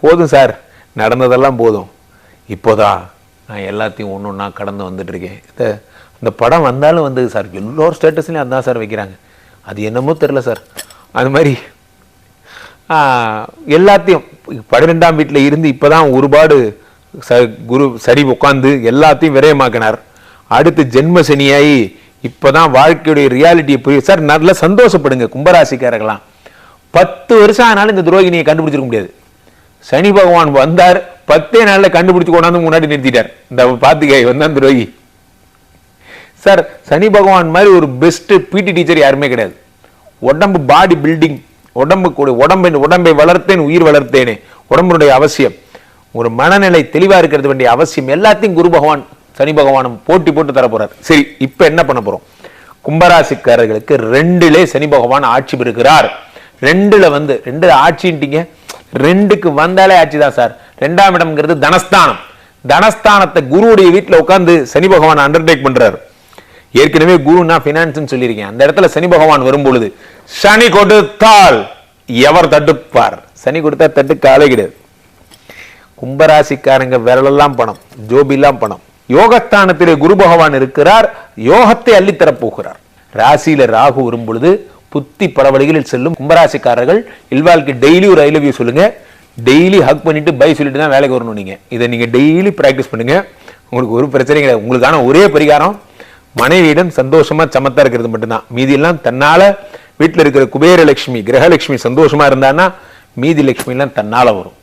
போதும் சார், நடந்ததெல்லாம் போதும், இப்போதான் நான் எல்லாத்தையும் ஒன்று ஒன்றா கடந்து வந்துட்டு இருக்கேன். இந்த படம் வந்தாலும் வந்தது சார், எல்லோரும் ஸ்டேட்டஸ்லையும் அதான் சார் வைக்கிறாங்க. அது என்னமோ தெரில சார். அது மாதிரி எல்லாத்தையும் 12ஆம் வீட்டில் இருந்து இப்போதான் ஒருபாடு குரு சரி உட்காந்து எல்லாத்தையும் விரயமாக்கினார். அடுத்து ஜென்ம சனியாகி இப்போதான் வாழ்க்கையுடைய ரியாலிட்டியை புரியும் சார். நல்லா சந்தோஷப்படுங்க கும்பராசிக்காரர்களாம். 10 வருஷம் ஆனாலும் இந்த துரோகினியை கண்டுபிடிச்சிருக்க முடியாது. சனி பகவான் வந்தார், 10 நாளில் கண்டுபிடிச்சு கொண்டாந்து முன்னாடி நிறுத்திட்டார். இந்த பாத்துக்காய் வந்தான் துரோகி சார். சனி பகவான் மாதிரி ஒரு பெஸ்ட் பிடி டீச்சர் யாருமே கிடையாது. உடம்பு பாடி பில்டிங், உடம்பை வளர்த்தேன் உயிர் வளர்த்தேனே, உடம்புடைய அவசியம், ஒரு மனநிலை தெளிவா இருக்கிறது வேண்டிய அவசியம், எல்லாத்தையும் குரு பகவான் சனி பகவானும் போட்டி போட்டு தர போறார். சரி, இப்ப என்ன பண்ண போறோம்? கும்பராசிக்காரர்களுக்கு 2லே சனி பகவான் ஆட்சி பெறுகிறார். 2ல வந்து 2 ஆட்சின்ட்டீங்க, 2க்கு வந்தாலே ஆட்சி தான் சார். 2ஆம் இடம்ங்கிறது தனஸ்தானம். தனஸ்தானத்தை குருவுடைய வீட்டில் உட்கார்ந்து சனி பகவான் அண்டர்டேக் பண்றாரு. ஏற்கனவே குருனா பினான்ஸ் சொல்லியிருக்கேன். அந்த இடத்துல சனி பகவான் வரும்பொழுது சனி கொடுத்தால் எவர் தட்டுப்பார்? சனி கொடுத்தா தட்டு காலே கிடையாது. கும்பராசிக்காரங்க விரலெல்லாம் பணம், ஜோபிலாம் பணம். யோகஸ்தானத்திலே குரு பகவான் இருக்கிறார், யோகத்தை அள்ளித்தரப் போகிறார். ராசியில ராகு வரும் பொழுது புத்தி பரவழிகளில் செல்லும் கும்பராசிக்காரர்கள் இல்வாழ்க்கை டெய்லி ஒரு ஐ லவ் யூ சொல்லுங்க, டெய்லி ஹக் பண்ணிட்டு பை சொல்லிட்டு தான் வேலைக்கு வரணும். நீங்க இதை நீங்க டெய்லி பிராக்டிஸ் பண்ணுங்க, உங்களுக்கு ஒரு பிரச்சனை கிடையாது. உங்களுக்கான ஒரே பரிகாரம் மனைவியிடம் சந்தோஷமா சமத்தா இருக்கிறது மட்டும்தான். மீதி எல்லாம் தன்னால வீட்டில் இருக்கிற குபேர லட்சுமி கிரகலட்சுமி சந்தோஷமா இருந்தான்னா மீதி லட்சுமி எல்லாம் தன்னால வரும்.